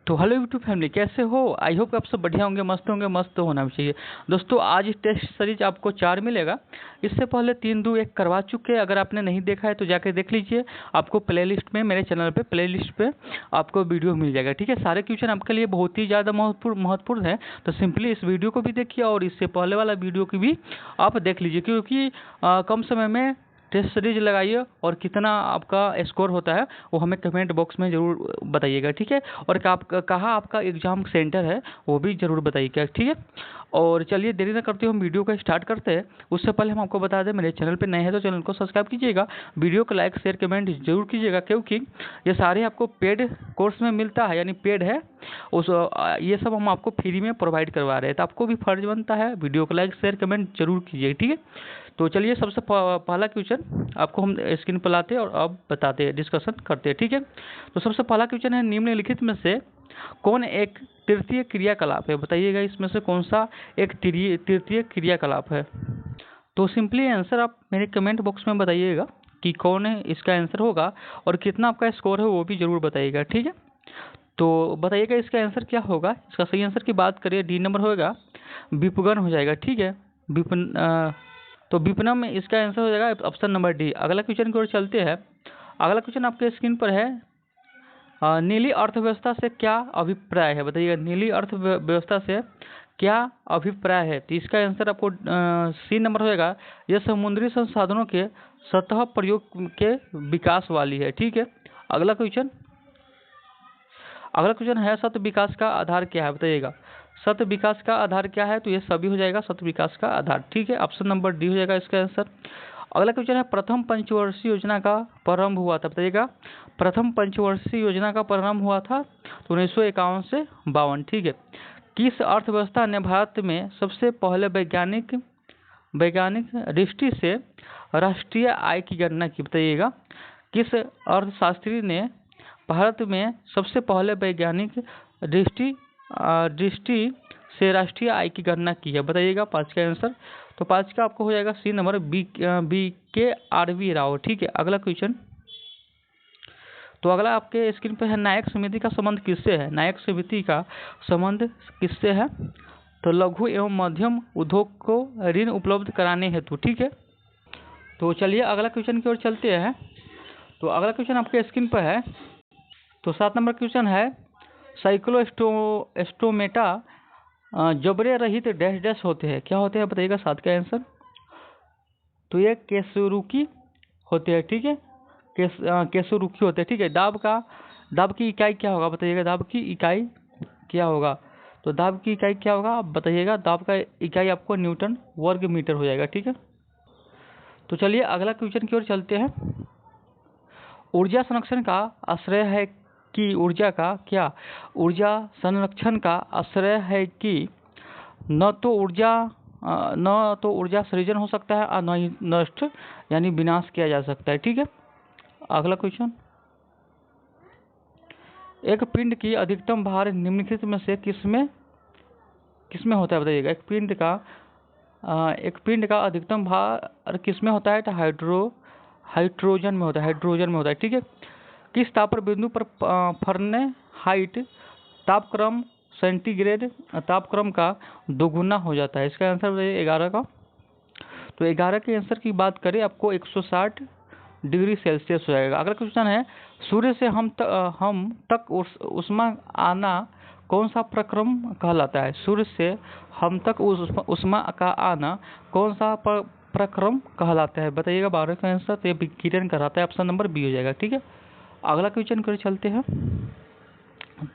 तो hello YouTube family, कैसे हो? आई होप आप सब बढ़िया होंगे, मस्त तो होना भी चाहिए। दोस्तों, आज टेस्ट सीरीज आपको 4 मिलेगा। इससे पहले 3 2 1 करवा चुके हैं। अगर आपने नहीं देखा है तो जाके देख लीजिए। आपको प्लेलिस्ट में, मेरे चैनल पे प्लेलिस्ट पे आपको वीडियो मिल जाएगा। ठीक है, सारे क्वेश्चन आपके लिए बहुत ही ज़्यादा महत्वपूर्ण है। तो सिंपली इस वीडियो को भी देखिए और इससे पहले वाला वीडियो की भी आप देख लीजिए, क्योंकि कम समय में टेस्ट सीरीज लगाइए और कितना आपका स्कोर होता है वो हमें कमेंट बॉक्स में ज़रूर बताइएगा। ठीक है, और कहाँ आपका एग्ज़ाम सेंटर है वो भी ज़रूर बताइएगा। ठीक है, और चलिए देरी न करते हुए हम वीडियो को स्टार्ट करते हैं। उससे पहले हम आपको बता दें, मेरे चैनल पे नए हैं तो चैनल को सब्सक्राइब कीजिएगा, वीडियो को लाइक शेयर कमेंट जरूर कीजिएगा, क्योंकि ये सारे आपको पेड कोर्स में मिलता है, यानी पेड है ये सब हम आपको फ्री में प्रोवाइड करवा रहे हैं। तो आपको भी फर्ज बनता है वीडियो को लाइक शेयर कमेंट जरूर कीजिएगा। ठीक है, तो चलिए सबसे पहला क्वेश्चन आपको हम स्क्रीन पर लाते हैं और अब बताते हैं, डिस्कशन करते हैं। ठीक है, तो सबसे पहला क्वेश्चन है, निम्नलिखित में से कौन एक तृतीय क्रियाकलाप है? बताइएगा इसमें से कौन सा एक तृतीय क्रियाकलाप है। तो सिंपली आंसर आप मेरे कमेंट बॉक्स में बताइएगा कि कौन है इसका आंसर होगा, और कितना आपका स्कोर है वो भी जरूर बताइएगा। ठीक है, तो बताइएगा इसका आंसर क्या होगा। इसका सही आंसर की बात करिए, डी नंबर होगा, विपगन हो जाएगा। ठीक है, तो विपणन में इसका आंसर हो जाएगा ऑप्शन नंबर डी। अगला क्वेश्चन की ओर चलते हैं। अगला क्वेश्चन आपके स्क्रीन पर है, नीली अर्थव्यवस्था से क्या अभिप्राय है? बताइएगा नीली अर्थव्यवस्था से क्या अभिप्राय है। तो इसका आंसर आपको सी नंबर होएगा, यह समुद्री संसाधनों के सतह प्रयोग के विकास वाली है। ठीक है, अगला क्वेश्चन है, सतत विकास का आधार क्या है? बताइएगा सतत विकास का आधार क्या है। तो ये सभी हो जाएगा सतत विकास का आधार। ठीक है, ऑप्शन नंबर डी हो जाएगा इसका आंसर। अगला क्वेश्चन है, प्रथम पंचवर्षीय योजना का प्रारंभ हुआ था। बताइएगा प्रथम पंचवर्षीय योजना का प्रारंभ हुआ था तो 1951 से 52। ठीक है, किस अर्थव्यवस्था ने भारत में सबसे पहले वैज्ञानिक दृष्टि से राष्ट्रीय आय की गणना की? बताइएगा किस अर्थशास्त्री ने भारत में सबसे पहले वैज्ञानिक दृष्टि से राष्ट्रीय आय की गणना की है? बताइएगा 5 का आंसर। तो 5 का आपको हो जाएगा सी नंबर, बी के आर वी राव। ठीक है, अगला क्वेश्चन, तो अगला आपके स्क्रीन पर है, नायक समिति का संबंध किससे है? नायक समिति का संबंध किससे है? तो लघु एवं मध्यम उद्योग को ऋण उपलब्ध कराने हेतु। ठीक है, तो चलिए अगला क्वेश्चन की ओर चलते हैं। तो अगला क्वेश्चन आपके स्क्रीन पर है, तो 7 नंबर क्वेश्चन है, साइक्लोस्टोमेटा जबड़े रहित डैश डैश होते हैं, क्या होते हैं? बताइएगा 7 का आंसर। तो ये केसुरुकी होते हैं। ठीक है, केसुरुकी होते हैं। ठीक है, दाब की इकाई क्या होगा? बताइएगा दाब की इकाई क्या होगा। तो दाब की इकाई क्या होगा आप बताइएगा। दाब का इकाई आपको न्यूटन वर्ग मीटर हो जाएगा। ठीक है, तो चलिए अगला क्वेश्चन की ओर चलते हैं। ऊर्जा संरक्षण का आश्रय है कि ऊर्जा संरक्षण का आश्रय है कि न तो ऊर्जा सृजन हो सकता है और न ही नष्ट यानी विनाश किया जा सकता है। ठीक है, अगला क्वेश्चन, एक पिंड की अधिकतम भार निम्नलिखित में से किसमें होता है? बताइएगा एक पिंड का अधिकतम भार किसमें होता है? तो हाइड्रोजन में होता है। ठीक है, किस ताप बिंदु पर फ़ारेनहाइट तापक्रम सेंटीग्रेड तापक्रम का दोगुना हो जाता है? इसका आंसर बताइए 11 का। तो 11 के आंसर की बात करें आपको 160 डिग्री सेल्सियस हो जाएगा। अगला क्वेश्चन है, सूर्य से हम तक उष्मा आना कौन सा प्रक्रम कहलाता है? सूर्य से हम तक उष्मा का आना कौन सा प्रक्रम कहलाता है? बताइएगा 12 का आंसर। तो ये विकिरण कहलाता है, ऑप्शन नंबर बी हो जाएगा। ठीक है, अगला क्वेश्चन कर चलते हैं।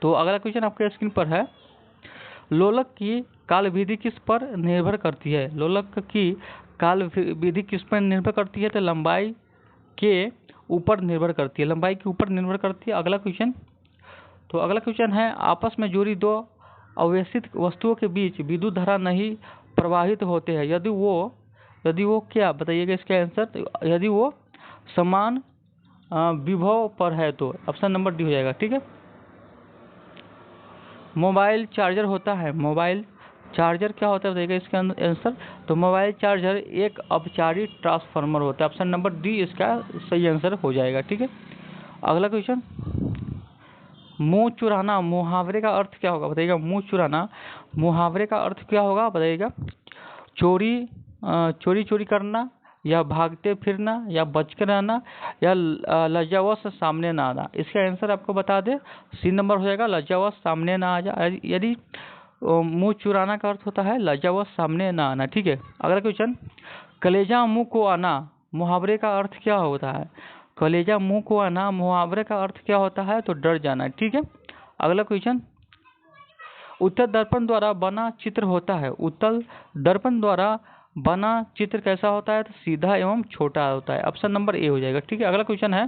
तो अगला क्वेश्चन आपके स्क्रीन पर है, लोलक की काल विधि किस पर निर्भर करती है? लोलक की काल विधि किस पर निर्भर करती है? तो लंबाई के ऊपर निर्भर करती है। अगला क्वेश्चन, तो अगला क्वेश्चन है, आपस में जुड़ी दो अवस्थित वस्तुओं के बीच विद्युत धारा नहीं प्रवाहित होते हैं यदि वो क्या? बताइएगा इसका आंसर। तो यदि वो समान विभव पर है तो ऑप्शन नंबर डी हो जाएगा। ठीक है, मोबाइल चार्जर होता है, मोबाइल चार्जर क्या होता है? बताइएगा इसका आंसर। तो मोबाइल चार्जर एक अपचारी ट्रांसफार्मर होता है, ऑप्शन नंबर डी इसका सही आंसर हो जाएगा। ठीक है, अगला क्वेश्चन, मुंह चुराना मुहावरे का अर्थ क्या होगा बताइएगा। मुंह चुराना मुहावरे का अर्थ क्या होगा बताइएगा। चोरी चोरी चोरी करना, या भागते फिरना, या बचकर रहना, या लज्जावश सामने ना आना। इसका आंसर आपको बता दे, सी नंबर हो जाएगा, लज्जावश सामने ना आ जा। यदि मुंह चुराना का अर्थ होता है लज्जावश सामने ना आना। ठीक है, अगला क्वेश्चन, कलेजा मुंह को आना मुहावरे का अर्थ क्या होता है। कलेजा मुंह को आना मुहावरे का अर्थ क्या होता है, तो डर जाना। ठीक है, अगला क्वेश्चन, उत्तल दर्पण द्वारा बना चित्र होता है। उत्तल दर्पण द्वारा बना चित्र कैसा होता है, तो सीधा एवं छोटा होता है। ऑप्शन नंबर ए हो जाएगा। ठीक है, अगला क्वेश्चन है,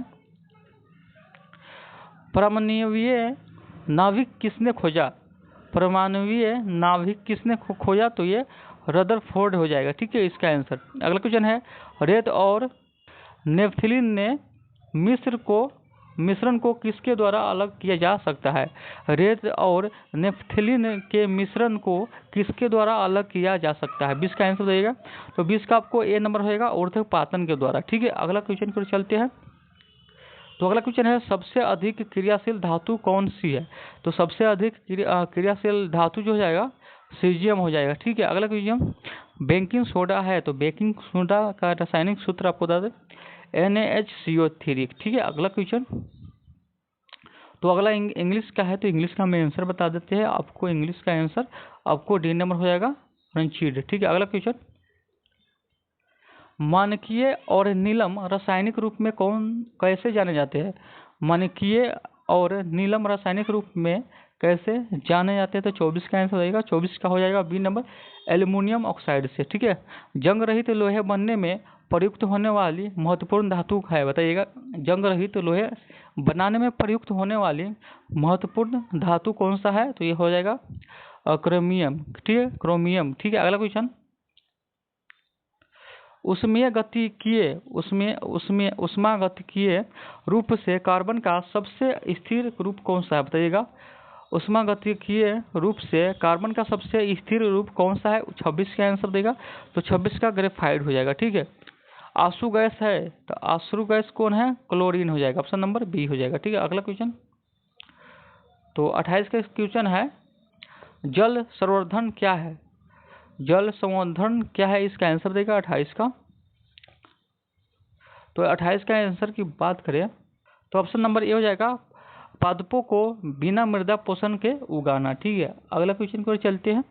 परमाणवीय नाभिक किसने खोजा। परमाणवीय नाभिक किसने खोजा, तो ये रदरफोर्ड हो जाएगा। ठीक है, इसका आंसर। अगला क्वेश्चन है, रेत और नेफ्थलीन ने मिश्रण को किसके द्वारा अलग किया जा सकता है। रेत और नेफ्थलीन के मिश्रण को किसके द्वारा अलग किया जा सकता है। 20 का आंसर देगा, तो 20 का आपको ए नंबर होगा, ऊर्ध्वपातन के द्वारा। ठीक है, अगला क्वेश्चन पर चलते हैं। तो अगला क्वेश्चन है, सबसे अधिक क्रियाशील धातु कौन सी है। तो सबसे अधिक क्रियाशील धातु जो हो जाएगा सीजियम हो जाएगा। ठीक है, अगला क्वेश्चन, बेकिंग सोडा है, तो बेकिंग सोडा का रासायनिक सूत्र आपको बता दें, NaHCO3। ठीक है, अगला क्वेश्चन, तो अगला इंग्लिश का है, तो इंग्लिश का हम आंसर बता देते हैं आपको। इंग्लिश का आंसर आपको डी नंबर हो जाएगा, रंचीड। ठीक है, अगला क्वेश्चन, मानकीय और नीलम रासायनिक रूप में कैसे जाने जाते हैं। मानकीय और नीलम रासायनिक रूप में कैसे जाने जाते हैं, तो 24 का आंसर हो जाएगा। 24 का हो जाएगा बी नंबर, एल्युमिनियम ऑक्साइड से। ठीक है, जंग रहित लोहे बनने में प्रयुक्त होने वाली महत्वपूर्ण धातु है, बताइएगा। जंग रहित लोहे बनाने में प्रयुक्त होने वाली महत्वपूर्ण धातु कौन सा है, तो ये हो जाएगा क्रोमियम। ठीक है, क्रोमियम। ठीक है, अगला क्वेश्चन, उष्मागतिकीय रूप से कार्बन का सबसे स्थिर रूप कौन सा है, बताइएगा। उष्मागतिकीय रूप से कार्बन का सबसे स्थिर रूप कौन सा है, 26 का आंसर देगा, तो 26 का ग्रेफाइट हो जाएगा। ठीक है, आंसू गैस है, तो आंसू गैस कौन है, क्लोरीन हो जाएगा। ऑप्शन नंबर बी हो जाएगा। ठीक है, अगला क्वेश्चन, तो 28 का क्वेश्चन है, जल संवर्धन क्या है। जल संवर्धन क्या है, इसका आंसर देगा 28 का। तो 28 का आंसर की बात करें, तो ऑप्शन नंबर ए हो जाएगा, पादपों को बिना मृदा पोषण के उगाना। ठीक है, अगला क्वेश्चन को चलते हैं,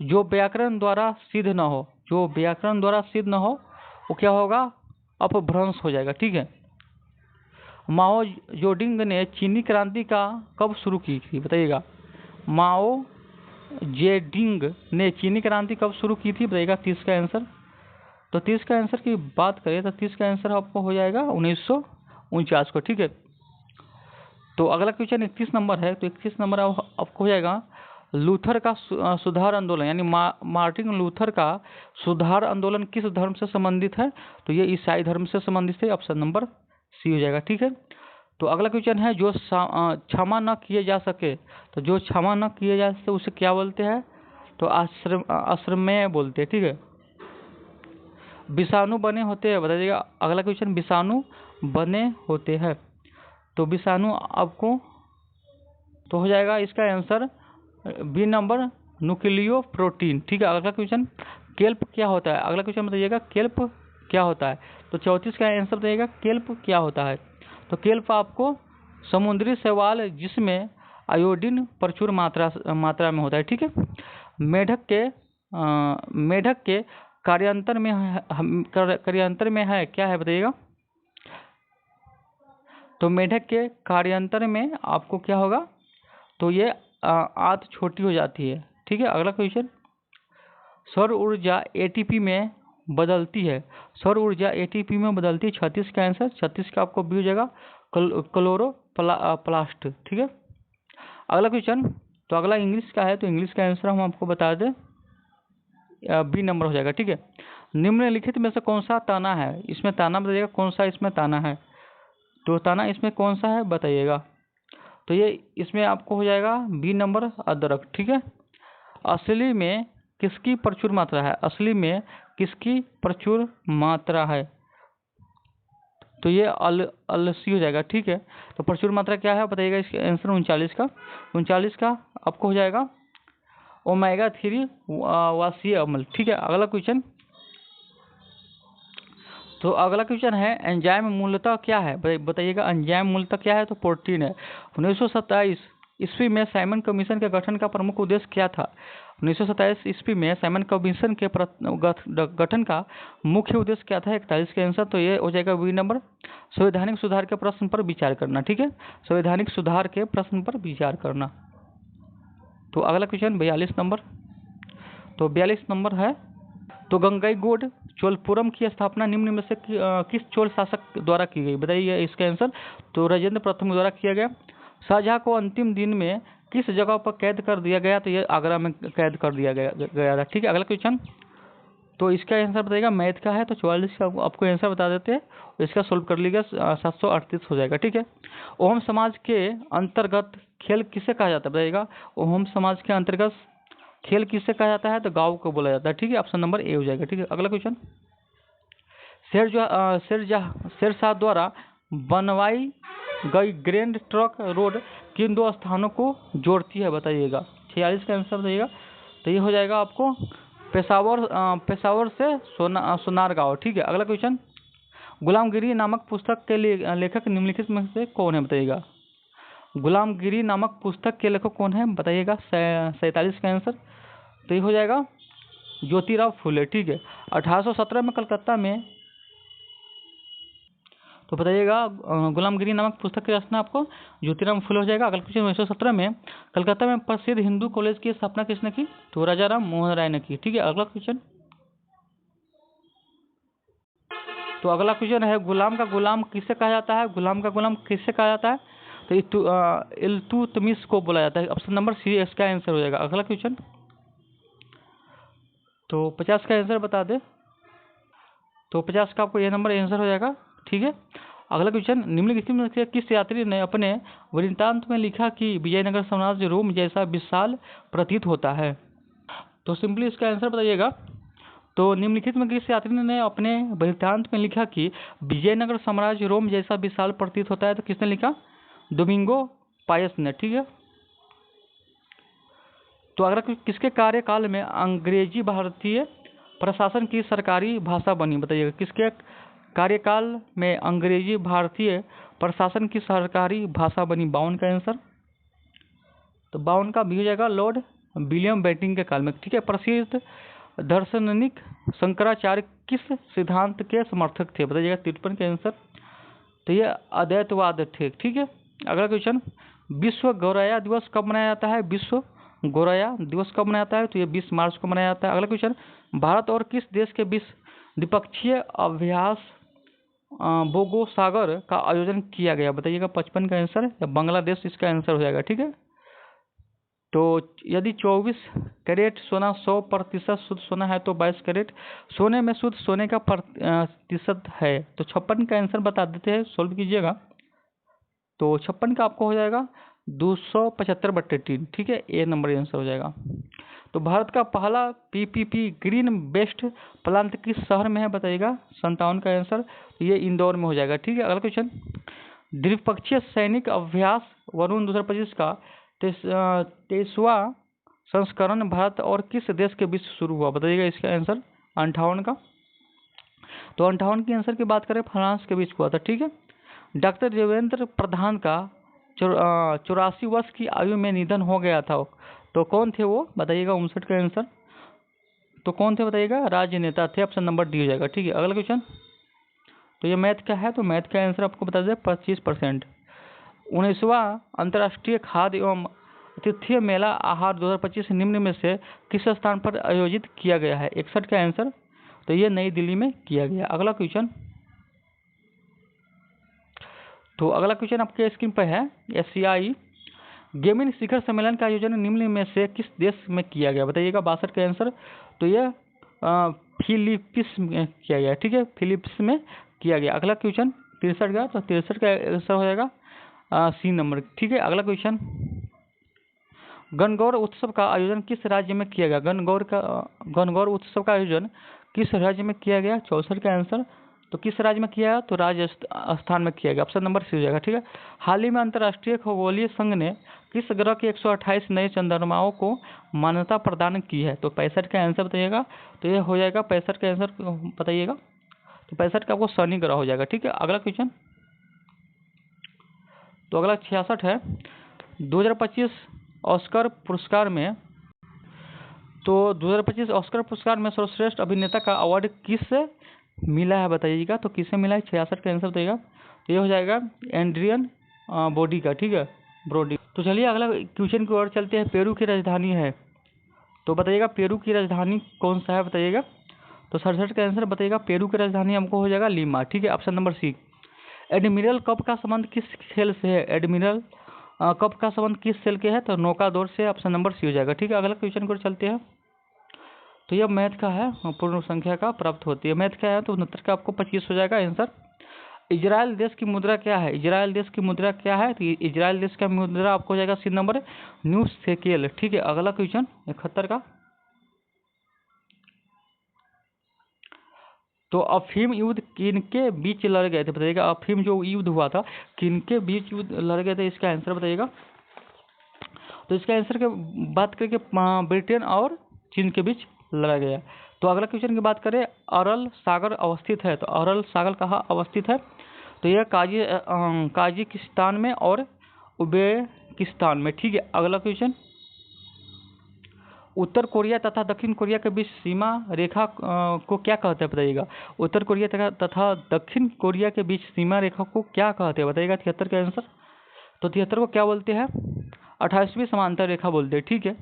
जो व्याकरण द्वारा सिद्ध न हो, जो व्याकरण द्वारा सिद्ध न हो वो क्या होगा, अपभ्रंश हो जाएगा। ठीक है, माओ जोडिंग ने चीनी क्रांति का कब शुरू की थी, बताइएगा। माओ जेडिंग ने चीनी क्रांति कब शुरू की थी, बताइएगा। 30 का आंसर, तो 30 का आंसर की बात करें, तो 30 का आंसर आपको हो जाएगा 1949 को। ठीक है, तो अगला क्वेश्चन 31 नंबर है, तो 31 नंबर आपको हो जाएगा, लूथर का सुधार आंदोलन, यानी मार्टिन लूथर का सुधार आंदोलन किस धर्म से संबंधित है, तो ये ईसाई धर्म से संबंधित है। ऑप्शन नंबर सी हो जाएगा। ठीक है, तो अगला क्वेश्चन है, जो क्षमा न किए जा सके, तो जो क्षमा न किए जा सके उसे क्या बोलते हैं, तो अश्रमेय बोलते हैं। ठीक है, विषाणु बने होते हैं, बताइएगा। अगला क्वेश्चन, विषाणु बने होते हैं, तो विषाणु आपको तो हो जाएगा इसका answer B number, nucleoprotein. ठीक है, अगला क्वेश्चन, केल्प क्या होता है। अगला क्वेश्चन बताइएगा, केल्प क्या होता है, तो 34 का आंसर बताइएगा, केल्प क्या होता है। तो केल्प आपको समुद्री शैवाल जिसमें आयोडीन प्रचुर मात्रा में होता है। ठीक है, मेढक के कार्यांतर में है क्या है, बताइएगा। तो मेढक के कार्यांतर में आपको क्या होगा, तो ये आंत छोटी हो जाती है। ठीक है, अगला क्वेश्चन, सौर ऊर्जा एटीपी में बदलती है, सौर ऊर्जा एटीपी में बदलती है। 36 का आंसर, 36 का आपको बी हो जाएगा, क्लोरोप्लास्ट। ठीक है, अगला क्वेश्चन, तो अगला इंग्लिश का है, तो इंग्लिश का आंसर हम आपको बता दें, बी नंबर हो जाएगा। ठीक है, निम्नलिखित में से कौन सा ताना है, इसमें ताना बताइएगा, कौन सा इसमें ताना है, तो ताना इसमें कौन सा है बताइएगा। तो ये इसमें आपको हो जाएगा बी नंबर, अदरक। ठीक है, असली में किसकी प्रचुर मात्रा है, असली में किसकी प्रचुर मात्रा है, तो ये अलसी हो जाएगा, ठीक है। तो प्रचुर मात्रा क्या है बताइएगा इसका आंसर 39 का आपको हो जाएगा ओमेगा 3 वाषीय अम्ल, ठीक है। अगला क्वेश्चन, तो अगला क्वेश्चन है एंजाइम मूलतः क्या है, बताइएगा एंजाइम मूलतः क्या है, तो प्रोटीन है। 1927 ईस्वी में साइमन कमीशन के गठन का प्रमुख उद्देश्य क्या था। 1927 ईस्वी में साइमन कमीशन के गठन का मुख्य उद्देश्य क्या था, 41 का आंसर, तो ये हो जाएगा बी नंबर, संवैधानिक सुधार के प्रश्न पर विचार करना, ठीक है। संवैधानिक सुधार के प्रश्न पर विचार करना। तो अगला क्वेश्चन 42 नंबर, तो 42 नंबर है, तो गंगईकोंड चोलपुरम की स्थापना निम्न में से किस चोल शासक द्वारा की गई, बताइए इसका आंसर। तो राजेंद्र प्रथम द्वारा किया गया। शाहजहां को अंतिम दिन में किस जगह पर कैद कर दिया गया, तो ये आगरा में कैद कर दिया गया था, ठीक है। अगला क्वेश्चन, तो इसका आंसर बताइएगा, मैथ का है तो 44 का आपको आंसर बता देते हैं, इसका सोल्व कर लीजिएगा, 738 हो जाएगा, ठीक है। ओहम समाज के अंतर्गत खेल किसे कहा जाता है, बताइएगा ओहम समाज के अंतर्गत खेल किसे कहा जाता है, तो गांव को बोला जाता है, ठीक है। ऑप्शन नंबर ए हो जाएगा, ठीक है। अगला क्वेश्चन, शेरशाह द्वारा बनवाई गई ग्रैंड ट्रंक रोड किन दो स्थानों को जोड़ती है, बताइएगा। 46 का आंसर बताइएगा, तो ये हो जाएगा आपको पेशावर से सोनारगांव, ठीक है। अगला क्वेश्चन, गुलामगिरी नामक पुस्तक के लेखक निम्नलिखित में से कौन है, बताइएगा। गुलामगिरी नामक पुस्तक के लेखक कौन है, बताइएगा। 47 का आंसर, तो ये हो जाएगा ज्योतिराव फुले, ठीक है। 1817 में कलकत्ता में, तो बताइएगा गुलामगिरी नामक पुस्तक की रचना आपको ज्योतिराव फुले हो जाएगा। अगला क्वेश्चन, 1917 में कलकत्ता में प्रसिद्ध हिंदू कॉलेज की स्थापना किसने की, तो राजा राम मोहन राय ने की, ठीक है। अगला क्वेश्चन, तो अगला क्वेश्चन है गुलाम का गुलाम किसे कहा जाता है, गुलाम का गुलाम किसे कहा जाता है, तो इल्तुतमिश को बोला जाता है। ऑप्शन नंबर सी इसका आंसर हो जाएगा। अगला क्वेश्चन, तो 50 का आंसर बता दे, तो 50 का आपको ये नंबर आंसर हो जाएगा, ठीक है। अगला क्वेश्चन, निम्नलिखित में से किस यात्री ने अपने वृत्तांत में लिखा कि विजयनगर साम्राज्य रोम जैसा विशाल प्रतीत होता है, तो सिंपली इसका आंसर बताइएगा। तो निम्नलिखित में किस यात्री ने अपने वृत्तांत में लिखा कि विजयनगर साम्राज्य रोम जैसा विशाल प्रतीत होता है, तो किसने लिखा, डोमिंगो पायस ने, ठीक है। तो अगर किसके कार्यकाल में अंग्रेजी भारतीय प्रशासन की सरकारी भाषा बनी, बताइएगा किसके कार्यकाल में अंग्रेजी भारतीय प्रशासन की सरकारी भाषा बनी, 52 का आंसर, तो 52 का भी हो जाएगा लॉर्ड विलियम बेंटिंग के काल में, ठीक है। प्रसिद्ध दार्शनिक शंकराचार्य किस सिद्धांत के समर्थक थे, बताइएगा। 53 के आंसर, तो ये अद्वैतवाद थे, ठीक है। अगला क्वेश्चन, विश्व गौरैया दिवस कब मनाया जाता है, विश्व गौरैया दिवस कब मनाया जाता है, तो ये 20 मार्च को मनाया जाता है। अगला क्वेश्चन, भारत और किस देश के बीच द्विपक्षीय अभ्यास बोगोसागर का आयोजन किया गया, बताइएगा। 55 का आंसर, या बांग्लादेश इसका आंसर हो जाएगा, ठीक है। तो यदि 24 कैरेट सोना 100% शुद्ध सोना है तो 22 कैरेट सोने में शुद्ध सोने का प्रतिशत है, तो 56 का आंसर बता देते हैं, सोल्व कीजिएगा। तो 56 का आपको हो जाएगा 275/3, ठीक है। ए नंबर आंसर हो जाएगा। तो भारत का पहला पीपीपी ग्रीन बेस्ड प्लांट किस शहर में है, बताइएगा। 57 का आंसर, ये इंदौर में हो जाएगा, ठीक है। अगला क्वेश्चन, द्विपक्षीय सैनिक अभ्यास वरुण 2025 का 23वां संस्करण भारत और किस देश के बीच शुरू हुआ, बताइएगा इसका आंसर। 58 का, तो 58 की आंसर की बात करें फ्रांस के बीच हुआ था, ठीक है। डॉक्टर देवेंद्र प्रधान का 84 वर्ष की आयु में निधन हो गया था, तो कौन थे वो, बताइएगा। 59 का आंसर, तो कौन थे बताइएगा, राजनेता थे, ऑप्शन नंबर डी हो जाएगा, ठीक है। अगला क्वेश्चन, तो ये मैथ का है, तो मैथ का आंसर आपको बता दें 25%। 19वां अंतर्राष्ट्रीय खाद्य एवं आतिथ्य मेला आहार 2025 निम्न में से किस स्थान पर आयोजित किया गया है, 61 का आंसर, तो ये नई दिल्ली में किया गया। अगला क्वेश्चन, तो अगला क्वेश्चन आपके स्क्रीन पर है, एशियाई गेमिंग शिखर सम्मेलन का आयोजन निम्न में से किस देश में किया गया, बताइएगा। 62 का आंसर, तो ये फिलीपींस में किया गया, ठीक है, फिलीपींस में किया गया। अगला क्वेश्चन 63 का, तो 63 का आंसर हो जाएगा सी नंबर, ठीक है। अगला क्वेश्चन, गणगौर उत्सव का आयोजन किस राज्य में किया गया, गणगौर उत्सव का आयोजन किस राज्य में किया गया, 64 का आंसर, तो किस राज्य में किया है? तो राजस्थान में किया गया। ऑप्शन नंबर सी हो जाएगा। ठीक है। हाल ही में अंतर्राष्ट्रीय खगोलीय संघ ने किस ग्रह के 128 नए चंद्रमाओं को मान्यता प्रदान की है? तो 65 का आंसर बताइएगा। तो ये हो जाएगा 65 का आंसर बताइएगा। तो 65 का आपको शनि ग्रह हो जाएगा। ठीक है। अगला क्वेश्चन, तो अगला 66 है। 2025 ऑस्कर पुरस्कार में, तो 2025 ऑस्कर पुरस्कार में सर्वश्रेष्ठ अभिनेता का अवार्ड किससे मिला है बताइएगा। तो किससे मिला है? 66 का आंसर बताइएगा। तो ये हो जाएगा एंड्रियन बॉडी का। ठीक है, ब्रोडी। तो चलिए अगला क्वेश्चन की ओर चलते हैं। पेरू की राजधानी है, तो बताइएगा पेरू की राजधानी कौन सा है बताइएगा। तो 67 का आंसर बताइएगा। पेरू की राजधानी हमको हो जाएगा लीमा। ठीक है। Option number C. Admiral cup का संबंध किस खेल से है? एडमिरल कप का संबंध किस खेल के है? तो नौका दौड़ से। ऑप्शन नंबर सी हो जाएगा। ठीक है। अगला क्वेश्चन की ओर चलते हैं। तो यह मैथ का है, पूर्ण संख्या का प्राप्त होती है। मैथ का है तो 69 का आपको 25 हो जाएगा आंसर। इजराइल देश की मुद्रा क्या है? इजराइल देश की मुद्रा क्या है? तो इजराइल देश का मुद्रा आपको हो जाएगा सी नंबर न्यू शेकेल। ठीक है। अगला क्वेश्चन 71 का। तो अफीम युद्ध किनके बीच लड़ गए थे बताइएगा। अफीम जो युद्ध हुआ था किनके बीच युद्ध लड़ गए थे, इसका आंसर बताइएगा। तो इसका आंसर की बात करके ब्रिटेन और चीन के बीच लड़ा गया। तो अगला क्वेश्चन की बात करें, अरल सागर अवस्थित है। तो अरल सागर कहाँ अवस्थित है? तो यह काजिकिस्तान में और उज्बेकिस्तान में। ठीक है। अगला क्वेश्चन, उत्तर कोरिया तथा दक्षिण कोरिया के बीच सीमा रेखा को क्या कहते हैं बताइएगा। उत्तर कोरिया तथा दक्षिण कोरिया के बीच सीमा रेखा को क्या कहते हैं बताइएगा। 73 का आंसर। तो 73 को क्या बोलते हैं? 28वीं समांतर रेखा बोलते हैं। ठीक है।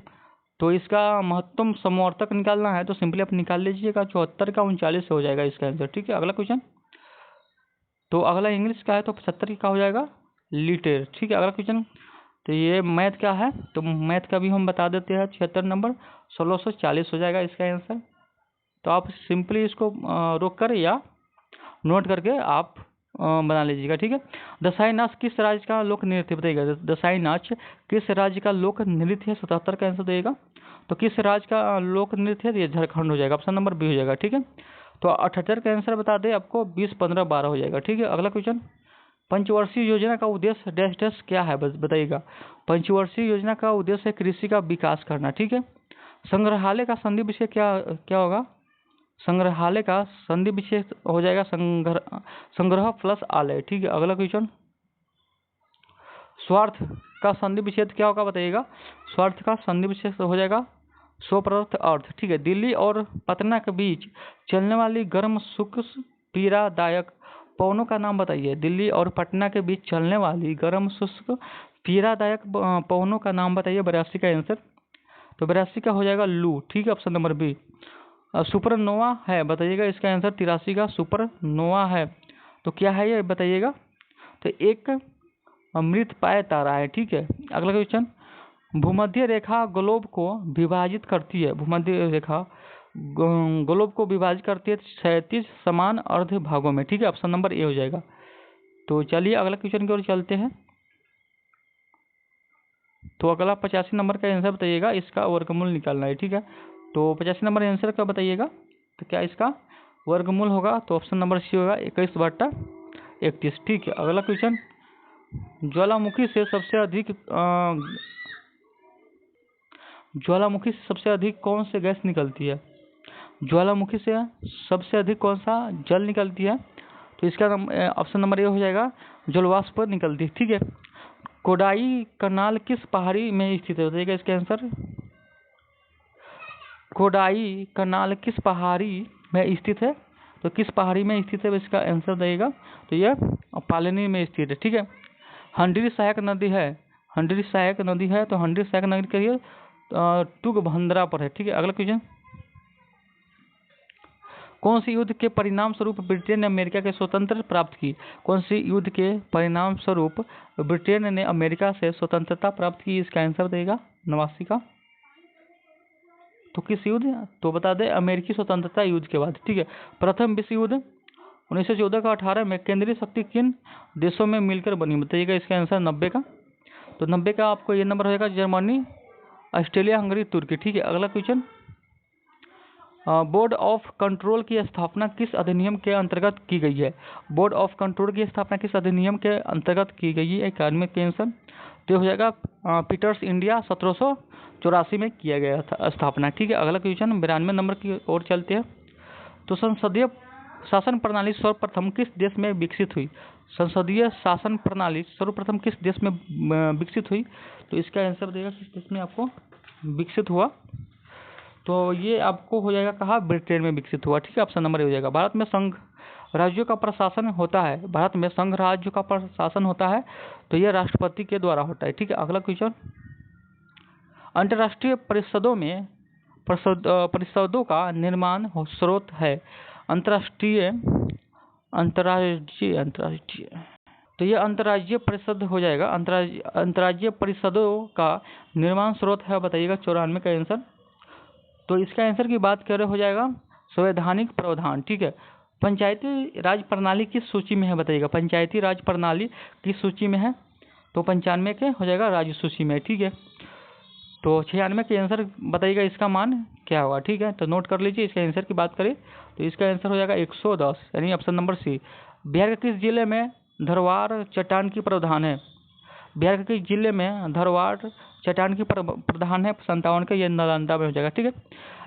तो इसका महत्तम समवर्तक निकालना है तो सिंपली आप निकाल लीजिएगा। 74 का 39 हो जाएगा इसका आंसर। ठीक है। अगला क्वेश्चन, तो अगला इंग्लिश का है तो 75 का हो जाएगा लीटर। ठीक है। अगला क्वेश्चन, तो ये मैथ का है तो मैथ का भी हम बता देते हैं। 76 नंबर 1640 हो जाएगा इसका आंसर। तो आप सिंपली इसको रोक कर या नोट करके आप बना लीजिएगा। ठीक है। दसाई नाच किस राज्य का लोक नृत्य बताइएगा। दसाई नाच किस राज्य का लोक नृत्य है? 77 का आंसर देगा। तो किस राज्य का लोक नृत्य है? ये झारखंड हो जाएगा। ऑप्शन नंबर बी हो जाएगा। ठीक है। तो 78 का आंसर बता दें आपको 20, 15, 12 हो जाएगा। ठीक है। अगला क्वेश्चन, पंचवर्षीय योजना का उद्देश्य डैश डैश क्या है बताइएगा। पंचवर्षीय योजना का उद्देश्य है कृषि का विकास करना। ठीक है। संग्रहालय का संधि विषय क्या क्या होगा? संग्रहालय का संधि विषय हो जाएगा संग्रह प्लस आलय। ठीक है। अगला क्वेश्चन, स्वार्थ का संधि विच्छेद क्या होगा बताइएगा। स्वार्थ का संधि विच्छेद हो जाएगा स्वप्रर्थ अर्थ। ठीक है। दिल्ली और पटना के बीच चलने वाली गर्म शुष्क पीड़ादायक पवनों का नाम बताइए। दिल्ली और पटना के बीच चलने वाली गर्म शुष्क पीड़ादायक पवनों का नाम बताइए। 82 का आंसर। तो 82 का हो जाएगा लू। ठीक है। Option number B. सुपरनोवा है बताइएगा। इसका आंसर 83 का सुपरनोवा है। तो क्या है ये बताइएगा। तो एक मृतप्राय तारा है। ठीक है। अगला क्वेश्चन, भूमध्य रेखा ग्लोब को विभाजित करती है। भूमध्य रेखा ग्लोब को विभाजित करती है 37 समान अर्ध भागों में। ठीक है। ऑप्शन नंबर ए हो जाएगा। तो चलिए अगला क्वेश्चन की ओर चलते हैं। तो अगला 85 नंबर का आंसर बताइएगा। इसका वर्गमूल निकालना है। ठीक है। तो 85 नंबर आंसर का बताइएगा। तो क्या इसका वर्गमूल होगा? तो ऑप्शन नंबर सी होगा 21/31। ठीक है। अगला क्वेश्चन, ज्वालामुखी से सबसे अधिक कौन सी गैस निकलती है? ज्वालामुखी से सबसे अधिक कौन सा जल निकलती है? तो इसका ऑप्शन नंबर ए हो जाएगा जलवाष्प निकलती है। ठीक है। कोडाई कनाल किस पहाड़ी में स्थित है बताइएगा। इसका आंसर, कोडाई कनाल किस पहाड़ी में स्थित है? तो किस पहाड़ी में स्थित है इसका आंसर देगा। तो यह पालनी में स्थित है। ठीक है। हंड्री सहायक नदी है। हंड्री सहायक नदी है तो हंड्री सहायक नदी करिए तुंगभद्रा पर है। ठीक है। अगला क्वेश्चन, कौन सी युद्ध के परिणाम स्वरूप ब्रिटेन ने अमेरिका के स्वतंत्रता प्राप्त की? कौन सी युद्ध के परिणाम स्वरूप ब्रिटेन ने अमेरिका से स्वतंत्रता प्राप्त की? इसका आंसर देगा 89 का। तो किस युद्ध? तो बता दें अमेरिकी स्वतंत्रता युद्ध के बाद। ठीक है। प्रथम विश्व युद्ध 1914 का 18 में केंद्रीय शक्ति किन देशों में मिलकर बनी बताइएगा। इसका आंसर 90 का। तो 90 का आपको ये नंबर होगा जर्मनी, ऑस्ट्रेलिया, हंगरी, तुर्की। ठीक है। अगला क्वेश्चन, बोर्ड ऑफ कंट्रोल की स्थापना किस अधिनियम के अंतर्गत की गई है? बोर्ड ऑफ कंट्रोल की स्थापना किस अधिनियम के अंतर्गत की गई है? अकादमिक के आंसर तो हो जाएगा पीटर्स इंडिया 1784 में किया गया था स्थापना। ठीक है, अगला क्वेश्चन 92 नंबर की ओर चलते हैं। तो संसदीय शासन प्रणाली सर्वप्रथम किस देश में विकसित हुई? संसदीय शासन प्रणाली सर्वप्रथम किस देश में विकसित हुई? तो इसका आंसर देगा किस देश में आपको विकसित हुआ, तो ये आपको हो जाएगा कहा, ब्रिटेन में विकसित हुआ। ठीक है, ऑप्शन नंबर हो जाएगा। भारत में संघ राज्यों का प्रशासन होता है, भारत में संघ राज्यों का प्रशासन होता है, तो ये राष्ट्रपति के द्वारा होता है। ठीक है, अगला क्वेश्चन, अंतर्राष्ट्रीय परिषदों का निर्माण स्रोत है। अंतर्राष्ट्रीय तो ये अंतर्राज्यीय परिषद हो जाएगा। अंतर्राज्यीय परिषदों का निर्माण स्रोत है, बताइएगा 94 का आंसर। तो इसका आंसर की बात करें हो जाएगा संवैधानिक प्रावधान। ठीक है, पंचायती राज प्रणाली किस सूची में है, बताइएगा। पंचायती राज प्रणाली किस सूची में है? तो 95 के हो जाएगा राज्य सूची में। ठीक है, तो 96 के आंसर बताइएगा इसका मान क्या होगा। ठीक है, तो नोट कर लीजिए। इसके आंसर की बात करें तो इसका आंसर हो जाएगा 110, यानी ऑप्शन नंबर सी। बिहार के किस जिले में धरवार चट्टान की प्रावधान है? बिहार के किस जिले में धरवार चट्टान की प्रावधान है? 57 का, ये नालंदा में हो जाएगा। ठीक है,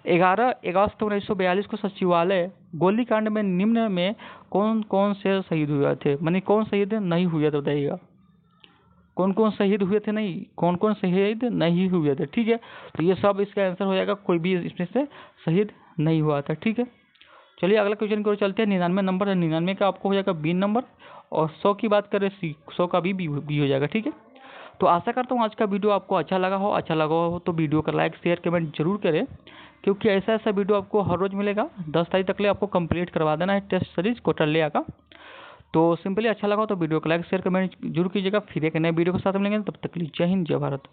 11 अगस्त 1942 को सचिवालय गोलीकांड में निम्न में कौन कौन से शहीद हुए थे? मानी कौन शहीद नहीं हुए थे, बताइएगा। कौन कौन शहीद हुए थे, नहीं कौन कौन शहीद नहीं हुए थे। ठीक है, तो ये सब इसका आंसर हो जाएगा, कोई भी इसमें से शहीद नहीं हुआ था। ठीक है, चलिए अगला क्वेश्चन की ओर चलते हैं। 99 नंबर है, 99 का आपको हो जाएगा बी नंबर, और 100 की बात करें सी, 100 का भी बी हो जाएगा। ठीक है, तो आशा करता हूँ आज का वीडियो आपको अच्छा लगा हो तो वीडियो का लाइक शेयर कमेंट जरूर करें, क्योंकि ऐसा वीडियो आपको हर रोज़ मिलेगा। 10 तारीख तक ले आपको कंप्लीट करवा देना है टेस्ट सीरीज कोटलिया का। तो सिंपली अच्छा लगा हो तो वीडियो को लाइक शेयर कमेंट जरूर कीजिएगा। फिर एक नए वीडियो के साथ मिलेंगे, तब तक के लिए जय हिंद जय भारत।